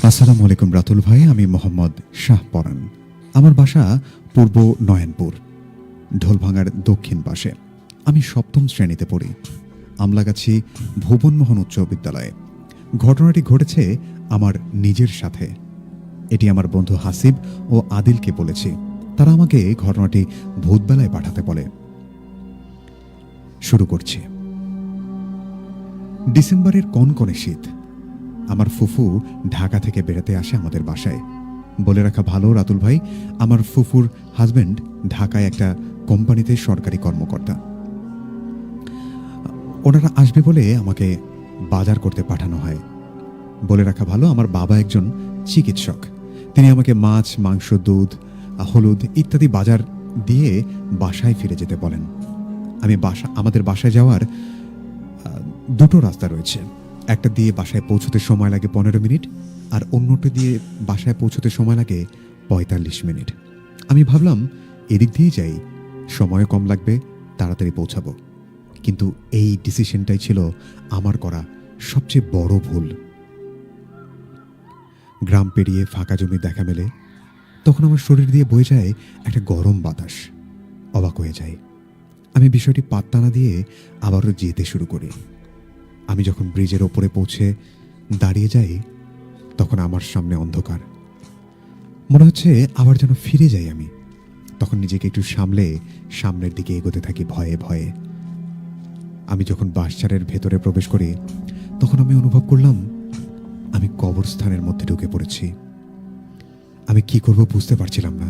আসসালামু আলাইকুম রাতুল ভাই, আমি মোহাম্মদ শাহ পরান। আমার বাসা পূর্ব নয়নপুর, ঢোলভাঙার দক্ষিণ পাশে। আমি সপ্তম শ্রেণীতে পড়ি, আমলাগাছি ভুবনমোহন উচ্চ বিদ্যালয়ে। ঘটনাটি ঘটেছে আমার নিজের সাথে। এটি আমার বন্ধু হাসিব ও আদিলকে বলেছি। তারা আমাকে ঘটনাটি ভূতবেলায় পাঠাতে বলে। শুরু করছি। ডিসেম্বরের কনকনে শীত। আমার ফুফু ঢাকা থেকে বেড়াতে আসে আমাদের বাসায়। বলে রাখা ভালো রাতুল ভাই, আমার ফুফুর হাজবেন্ড ঢাকায় একটা কোম্পানিতে সরকারি কর্মকর্তা। ওনারা আসবে বলে আমাকে বাজার করতে পাঠানো হয়। বলে রাখা ভালো, আমার বাবা একজন চিকিৎসক। তিনি আমাকে মাছ, মাংস, দুধ, হলুদ ইত্যাদি বাজার দিয়ে বাসায় ফিরে যেতে বলেন। আমাদের বাসায় যাওয়ার দুটো রাস্তা রয়েছে। একটা দিয়ে বাসায় পৌঁছতে সময় লাগে 15 মিনিট, আর অন্যটা দিয়ে বাসায় পৌঁছতে সময় লাগে 45 মিনিট। আমি ভাবলাম এদিক দিয়েই যাই, সময় কম লাগবে, তাড়াতাড়ি পৌঁছাবো। কিন্তু এই ডিসিশনটাই ছিল আমার করা সবচেয়ে বড় ভুল। গ্রাম পেরিয়ে ফাঁকা জমি দেখা মেলে। তখন আমার শরীর দিয়ে বয়ে যায় একটা গরম বাতাস। অবাক হয়ে যায়। আমি বিষয়টি পাত্তা না দিয়ে আবারও যেতে শুরু করি। আমি যখন ব্রিজের ওপরে পৌঁছে দাঁড়িয়ে যাই, তখন আমার সামনে অন্ধকার। মনে হচ্ছে আবার যেন ফিরে যাই আমি। তখন নিজেকে একটু সামলে সামনের দিকে এগোতে থাকি ভয়ে ভয়ে। আমি যখন বাসচারের ভেতরে প্রবেশ করি, তখন আমি অনুভব করলাম আমি কবরস্থানের মধ্যে ঢুকে পড়েছি। আমি কি করব বুঝতে পারছিলাম না।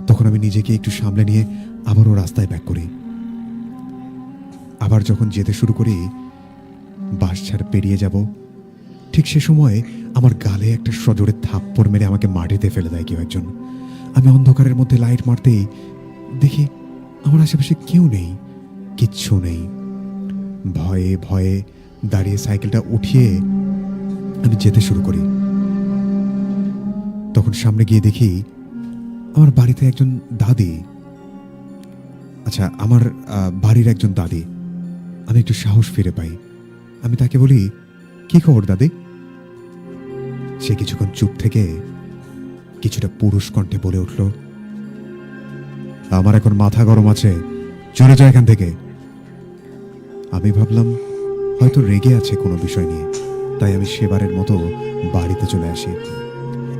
তখন আমি নিজেকে একটু সামলে নিয়ে আবারও রাস্তায় ব্যাক করি। আবার যখন যেতে শুরু করি, বাসছাড় পেরিয়ে যাব, ঠিক সে সময় আমার গালে একটা সজোরে থাপ্পড় মেরে আমাকে মাটিতে ফেলে দেয় কেউ একজন। আমি অন্ধকারের মধ্যে লাইট মারতেই দেখি আমার আশেপাশে কেউ নেই, কিচ্ছু নেই। ভয়ে ভয়ে দাঁড়িয়ে সাইকেলটা উঠিয়ে আমি যেতে শুরু করি। তখন সামনে গিয়ে দেখি আমার বাড়িতে একজন দাদি, আমার বাড়ির একজন দাদি। আমি একটু সাহস ফিরে পাই। আমি তাকে বলি, কি খবর দাদি? সে কিছুক্ষণ চুপ থেকে কিছুটা পুরুষ কণ্ঠে বলে উঠল, আমার এখন মাথা গরম আছে, চলে যায় এখান থেকে। আমি ভাবলাম হয়তো রেগে আছে কোনো বিষয় নিয়ে, তাই আমি সেবারের মতো বাড়িতে চলে আসি।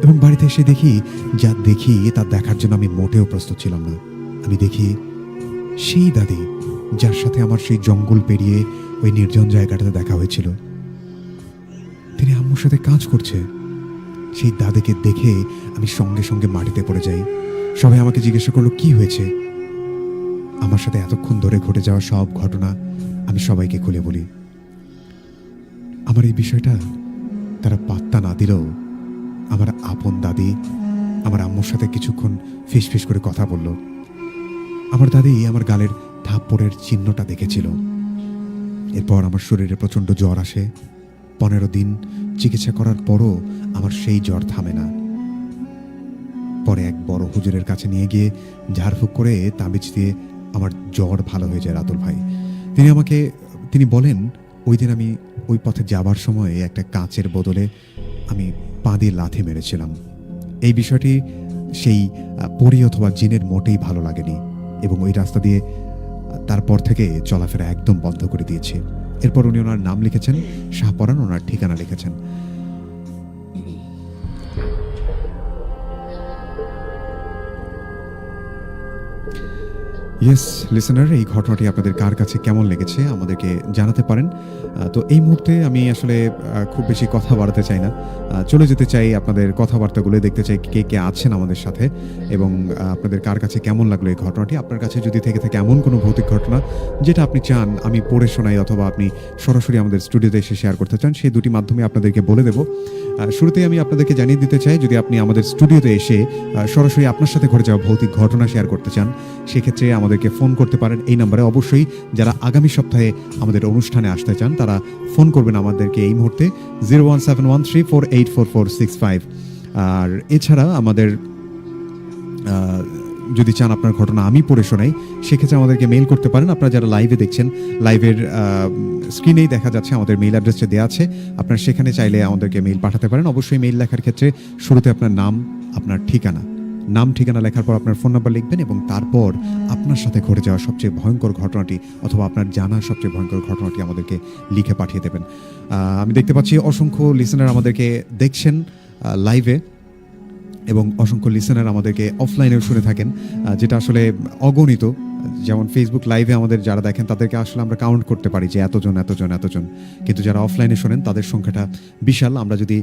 এবং বাড়িতে এসে দেখি যা দেখি তা দেখার জন্য আমি মোটেও প্রস্তুত ছিলাম না। আমি দেখি সেই দাদি যার সাথে আমার সেই জঙ্গল পেরিয়ে ওই নির্জন জায়গাটাতে দেখা হয়েছিল, তিনি আম্মুর সাথে কাজ করছে। সেই দাদিকে দেখে আমি সঙ্গে সঙ্গে মাটিতে পড়ে যাই। সবাই আমাকে জিজ্ঞাসা করলো কি হয়েছে। আমার সাথে এতক্ষণ ধরে ঘটে যাওয়া সব ঘটনা আমি সবাইকে খুলে বলি। আমার এই বিষয়টা তারা পাত্তা না দিলেও আমার আপন দাদি আমার আম্মুর সাথে কিছুক্ষণ ফিসফিস করে কথা বলল। আমার দাদি আমার গালের থাপ্পড়ের চিহ্নটা দেখেছিল। এরপর আমার শরীরে প্রচণ্ড জ্বর আসে। 15 দিন চিকিৎসা করার পরও আমার সেই জ্বর থামে না। পরে এক বড় হুজুরের কাছে নিয়ে গিয়ে ঝাড়ফুঁক করে তাবিজ দিয়ে আমার জ্বর ভালো হয়ে যায় রাতুল ভাই। তিনি বলেন, ওই দিন আমি ওই পথে যাবার সময় একটা কাঁচের বোতলে আমি পা দিয়ে লাথি মেরেছিলাম। এই বিষয়টি সেই পরি অথবা জিনের মোটেই ভালো লাগেনি এবং ওই রাস্তা দিয়ে তারপর থেকে চলাফেরা একদম বন্ধ করে দিয়েছি। এরপর উনি ওনার নাম লিখেছেন শাহ পরান, ওনার ঠিকানা লিখেছেন। ইয়েস লিসেনার, এই ঘটনাটি আপনাদের কার কাছে কেমন লেগেছে আমাদেরকে জানাতে পারেন। তো এই মুহূর্তে আমি আসলে খুব বেশি কথা বাড়াতে চাই না, চলে যেতে চাই আপনাদের কথাবার্তাগুলো দেখতে চাই কে কে আছেন আমাদের সাথে এবং আপনাদের কার কাছে কেমন লাগলো এই ঘটনাটি। আপনার কাছে যদি থেকে থাকে এমন কোনো ভৌতিক ঘটনা যেটা আপনি চান আমি পড়ে শোনাই অথবা আপনি সরাসরি আমাদের স্টুডিওতে এসে শেয়ার করতে চান, সেই দুটি মাধ্যমে আপনাদেরকে বলে দেব। শুরুতেই আমি আপনাদেরকে জানিয়ে দিতে চাই, যদি আপনি আমাদের স্টুডিওতে এসে সরাসরি আপনার সাথে ঘটে যাওয়া ভৌতিক ঘটনা শেয়ার করতে চান, সেক্ষেত্রে আমাদেরকে ফোন করতে পারেন এই নম্বরে। অবশ্যই যারা আগামী সপ্তাহে আমাদের অনুষ্ঠানে আসতে চান তারা ফোন করবেন আমাদেরকে এই মুহূর্তে 01713484465। আর এছাড়া আমাদের যদি চান আপনার ঘটনা আমি পড়ে শোনাই, সেক্ষেত্রে আমাদেরকে মেইল করতে পারেন। আপনারা যারা লাইভে দেখছেন, লাইভের স্ক্রিনেই দেখা যাচ্ছে আমাদের মেইল অ্যাড্রেসটা দেওয়া আছে, আপনারা সেখানে চাইলে আমাদেরকে মেইল পাঠাতে পারেন। অবশ্যই মেইল লেখার ক্ষেত্রে শুরুতে আপনার নাম, আপনার ঠিকানা, নাম ঠিকানা লেখার পর আপনার ফোন নাম্বার লিখবেন এবং তারপর আপনার সাথে ঘটে যাওয়া সবচেয়ে ভয়ঙ্কর ঘটনাটি অথবা আপনার জানা সবচেয়ে ভয়ঙ্কর ঘটনাটি আমাদেরকে লিখে পাঠিয়ে দেবেন। আমি দেখতে পাচ্ছি অসংখ্য লিসেনার আমাদেরকে দেখছেন লাইভে এবং অসংখ্য লিসেনার আমাদেরকে অফলাইনেও শুনে থাকেন, যেটা আসলে অগণিত। যেমন ফেসবুক লাইভে আমাদের যারা দেখেন তাদেরকে আসলে আমরা কাউন্ট করতে পারি যে এতজন এতজন এতজন, কিন্তু যারা অফলাইনে শোনেন তাদের সংখ্যাটা বিশাল। আমরা যদি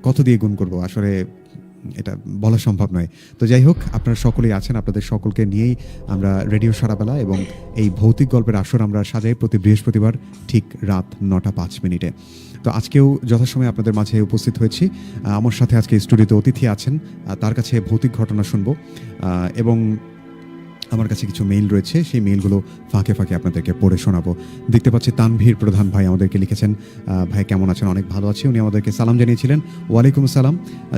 কত দিয়ে গুণ করব আসলে এটা বলা সম্ভব নয়। তো যাই হোক, আপনারা সকলেই আছেন, আপনাদের সকলকে নিয়েই আমরা রেডিও সারাবেলা এবং এই ভৌতিক গল্পের আসর আমরা সাজাই প্রতি বৃহস্পতিবার ঠিক রাত 9:05। তো আজকেও যথাসময়ে আপনাদের মাঝে উপস্থিত হয়েছি। আমার সাথে আজকে স্টুডিওতে অতিথি আছেন, তার কাছে ভৌতিক ঘটনা শুনবো এবং আমার কাছে কিছু মেইল রয়েছে, সেই মেইলগুলো ফাঁকে ফাঁকে আপনাদেরকে পড়ে শোনাবো। দেখতে পাচ্ছি তানভীর প্রধান ভাই আমাদেরকে লিখেছেন, ভাই কেমন আছেন? অনেক ভালো আছি। উনি আমাদেরকে সালাম জানিয়েছিলেন। ওয়ালাইকুম আসসালাম।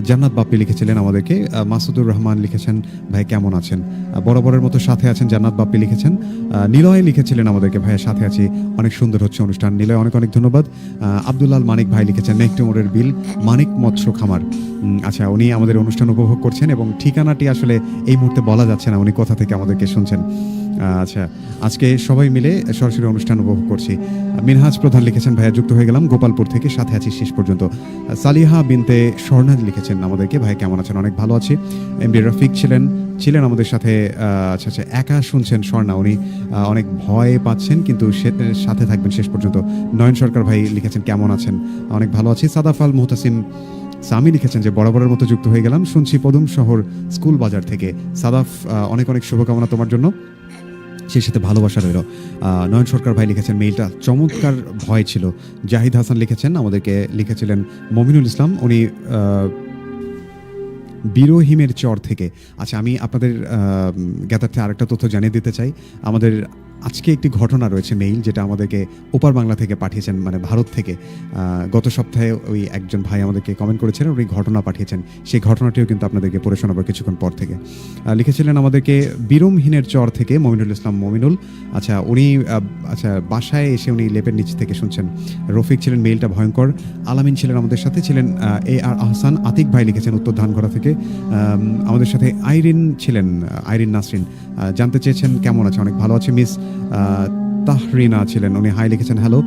জান্নাত বাপ্পি লিখেছিলেন আমাদেরকে, মাসুদুর রহমান লিখেছেন, ভাই কেমন আছেন? বরাবরের মতো সাথে আছেন জান্নাত বাপ্পি লিখেছেন। নিলয় লিখেছিলেন আমাদেরকে, ভাইয়ের সাথে আছি, অনেক সুন্দর হচ্ছে অনুষ্ঠান। নিলয় অনেক অনেক ধন্যবাদ। আব্দুল্লাল মানিক ভাই লিখেছেন মেঘটুমোরের বিল, মানিক মৎস্য খামার। আচ্ছা, উনি আমাদের অনুষ্ঠান উপভোগ করছেন এবং ঠিকানাটি আসলে এই মুহূর্তে বলা যাচ্ছে না উনি কোথা থেকে আমাদেরকে শুনছেন। আচ্ছা, আজকে সবাই মিলে সরাসরি অনুষ্ঠান উপভোগ করছি। মিনহাজ প্রধান লিখেছেন, ভাইয়া যুক্ত হয়ে গেলাম গোপালপুর থেকে, সাথে আছি শেষ পর্যন্ত। সালিহা বিনতে স্বর্ণাজ লিখেছেন আমাদেরকে, ভাই কেমন আছেন? অনেক ভালো আছি। এমডি রফিক ছিলেন আমাদের সাথে। আচ্ছা, একা শুনছেন স্বর্ণা, উনি অনেক ভয় পাচ্ছেন কিন্তু সাথে থাকবেন শেষ পর্যন্ত। নয়ন সরকার ভাই লিখেছেন, কেমন আছেন? অনেক ভালো আছি। সাদাফাল মুহতাসিম সামি লিখেছেন যে বরাবরের মতো যুক্ত হয়ে গেলাম, শুনছি পদুম শহর স্কুল বাজার থেকে। সাদাফ, অনেক অনেক শুভকামনা তোমার জন্য, সেই সাথে ভালোবাসা রইল। নয়ন সরকার ভাই লিখেছেন মেইলটা চমৎকার ভয় ছিল। জাহিদ হাসান লিখেছেন আমাদেরকে, লিখেছিলেন মমিনুল ইসলাম, উনি বিরোহিমের চর থেকে। আচ্ছা, আমি আপনাদের জ্ঞাতার্থে আরেকটা তথ্য জানিয়ে দিতে চাই। আমাদের আজকে একটি ঘটনা রয়েছে মেইল, যেটা আমাদেরকে ওপার বাংলা থেকে পাঠিয়েছেন, মানে ভারত থেকে। গত সপ্তাহে ওই একজন ভাই আমাদেরকে কমেন্ট করেছিলেন, উনি ঘটনা পাঠিয়েছেন, সেই ঘটনাটিও কিন্তু আপনাদেরকে পড়ে শোনাবো কিছুক্ষণ পর থেকে। লিখেছিলেন আমাদেরকে বিরমহীনের চর থেকে মমিনুল ইসলাম মমিনুল। আচ্ছা, উনি বাসায় এসে উনি লেপের নিচ থেকে শুনছেন। রফিক ছিলেন, মেইলটা ভয়ঙ্কর। আলামিন ছিলেন আমাদের সাথে, ছিলেন এ আর আহসান। আতিক ভাই লিখেছেন উত্তর ধানগড়া থেকে। আমাদের সাথে আইরিন ছিলেন, আইরিন নাসরিন, জানতে চেয়েছেন কেমন আছে? অনেক ভালো আছে। মিস তাহরিনা ছিলেন, উনি হাই লিখেছেন, হ্যালো।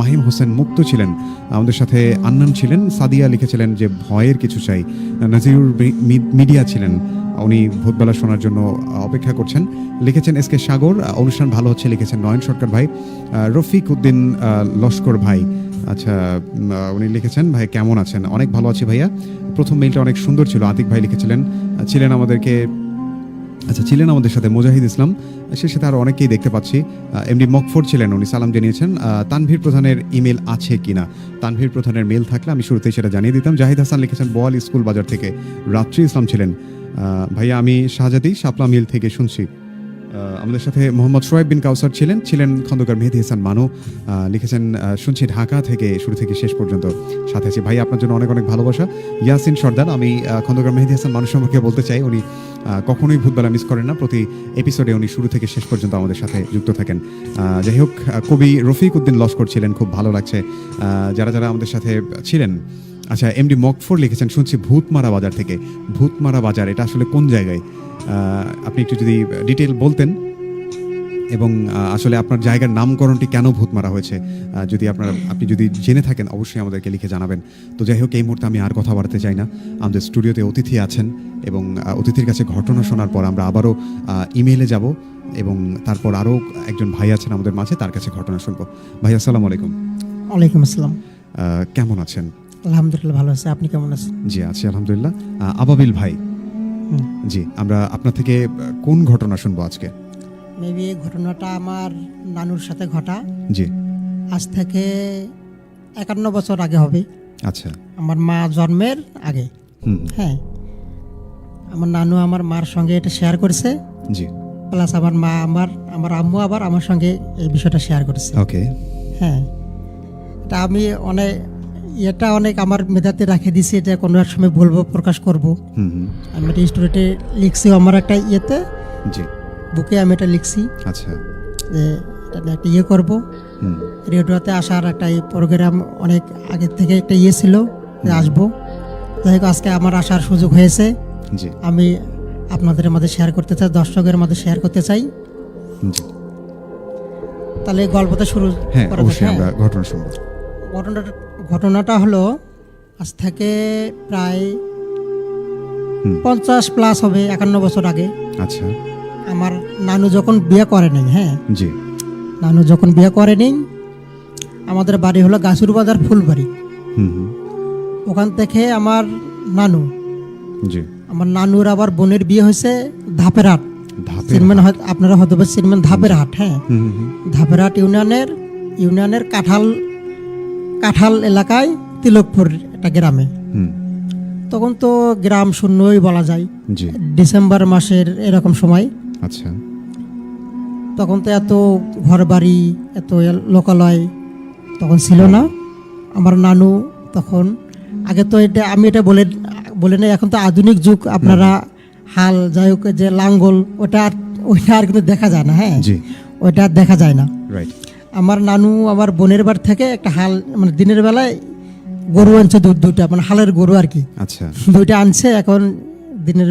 মাহিম হোসেন মুক্ত ছিলেন আমাদের সাথে। আন্নান ছিলেন। সাদিয়া লিখেছিলেন যে ভয়ের কিছু চাই। নাজিরুর মিডিয়া ছিলেন, উনি ভূতবেলা শোনার জন্য অপেক্ষা করছেন। লিখেছেন এস কে সাগর, অনুষ্ঠান ভালো হচ্ছে লিখেছেন নয়ন সরকার ভাই। রফিক উদ্দিন লস্কর ভাই, আচ্ছা, উনি লিখেছেন, ভাই কেমন আছেন? অনেক ভালো আছি ভাইয়া। প্রথম মেইলটা অনেক সুন্দর ছিল। আতিক ভাই লিখেছিলেন, ছিলেন আমাদের সাথে মুজাহিদ ইসলাম, সে সাথে আরও অনেকেই দেখতে পাচ্ছি। এমডি মকফর ছিলেন, উনি সালাম জানিয়েছেন। তানভীর প্রধানের ইমেল আছে কিনা? তানভীর প্রধানের মেল থাকলে আমি শুরুতেই সেটা জানিয়ে দিতাম। জাহিদ হাসান লিখেছেন বোয়াল স্কুল বাজার থেকে। রাত্রি ইসলাম ছিলেন, ভাইয়া আমি শাহজাদি শাপলা মিল থেকে শুনছি। আমাদের সাথে মোহাম্মদ সোয়েব বিন কাউসার ছিলেন খন্দকার মেহেদি হাসান মানু, লিখেছেন শুনছি ঢাকা থেকে, শুরু থেকে শেষ পর্যন্ত সাথে আছি। ভাই আপনার জন্য অনেক অনেক ভালোবাসা। ইয়াসিন সর্দার, আমি খন্দকার মেহেদি হাসান মানু সম্পর্কে বলতে চাই, উনি কখনোই ভূতবেলা মিস করেন না, প্রতি এপিসোডে উনি শুরু থেকে শেষ পর্যন্ত আমাদের সাথে যুক্ত থাকেন। যাই হোক, কবি রফিক উদ্দিন লস্কর ছিলেন, খুব ভালো লাগছে যারা যারা আমাদের সাথে ছিলেন। আচ্ছা, এমডি মকফর লিখেছেন শুনছি ভূতমারা বাজার থেকে। ভূতমারা বাজার এটা আসলে কোন জায়গায়? আপনি একটু যদি ডিটেল বলতেন এবং আসলে আপনার জায়গার নামকরণটি কেন ভূতমারা হয়েছে, আপনি যদি জেনে থাকেন অবশ্যই আমাদেরকে লিখে জানাবেন। তো যাই হোক, এই মুহূর্তে আমি আর কথা বাড়াতে চাই না। আমাদের স্টুডিওতে অতিথি আছেন এবং অতিথির কাছে ঘটনা শোনার পর আমরা আবারও ইমেইলে যাব এবং তারপর আরও একজন ভাই আছেন আমাদের মাঝে, তার কাছে ঘটনা শুনবো। ভাই আসসালামু আলাইকুম। ওয়ালাইকুম আসসালাম। কেমন আছেন? আলহামদুলিল্লাহ ভালো আছি, আপনি কেমন আছেন? জি আছি আলহামদুলিল্লাহ। আবাবিল ভাই, জি আমরা আপনার থেকে কোন ঘটনা শুনবো আজকে? মেবি ঘটনাটা আমার নানুর সাথে ঘটা। জি। আজ থেকে 51 বছর আগে হবে। আচ্ছা। আমার মা জন্মের আগে। হ্যাঁ, আমার নানু আমার মার সঙ্গে এটা শেয়ার করেছে। জি। প্লাস আমার মা আমার আম্মু আবার আমার সঙ্গে এই বিষয়টা শেয়ার করেছে। ওকে। হ্যাঁ, এটা আমি অনেক এটা অনেক আমার মেধাতে রাখে দিছি, এটা কোনো এক সময় বলবো, প্রকাশ করব। হুম হুম। আমি এটা স্টোরিতে লিখছি আমার একটা ইয়েতে, জি। বুকে আমি এটা লিখছি আচ্ছা। যে এটা নিয়ে একটা ইয়ে করবো। হুম। রেডিওতে আসার একটা এই প্রোগ্রাম অনেক আগে থেকে একটা ইয়ে ছিল যে আসবো। যাই হোক, আজকে আমার আসার সুযোগ হয়েছে। জি। আমি আপনাদের মাঝে শেয়ার করতে চাই, দর্শকের মাঝে শেয়ার করতে চাই। জি। তাহলে এই গল্পটা শুরু হ্যাঁ, করা যাক, অবশ্যই হ্যাঁ? আমরা ঘটনা শুনবো। ঘটনাটা হলো আজ থেকে প্রায় হুম। 50+ হবে, 51 বছর আগে। আচ্ছা। আমার নানু যখন বিয়ে করে নেই, হ্যাঁ, জি। নানু যখন বিয়ে করে নেই, আমাদের বাড়ি হলো গাছুর বাজার ফুলবাড়ি। হুম হুম। ওখান থেকে আমার নানু, জি। আমার নানুর আবার বোনের বিয়ে হয়েছে ধাপের হাট। ধাপের চিনবেন, আপনারা হয়তো বা চিনবেন ধাপের হাট, হ্যাঁ। হুম হুম হুম। ধাপের হাট ইউনিয়নের কাঁঠাল এলাকায় তিলকপুর একটা গ্রামে। হুম। তখন তো গ্রাম শূন্যই বলা যায়, জি। ডিসেম্বর মাসের এরকম সময়। আচ্ছা। তখন তো এত ঘর বাড়ি, এত লোকালয় তখন ছিল না। আমার নানু তখন, আগে তো এটা আমি এটা বলে না, এখন তো আধুনিক যুগ, আপনারা হাল, যাই হোক, যে লাঙ্গল, ওটা আর কিন্তু দেখা যায় না, হ্যাঁ, জি। ওইটা আর দেখা যায় না। রাইট। আমার নানু আমার বোনের বাড়ি থেকে একটা হাল, মানে দিনের বেলায় গরু আনছে, দুইটা, মানে হালের গরু আর কি, আচ্ছা। দুইটা আনছে। এখন দিনের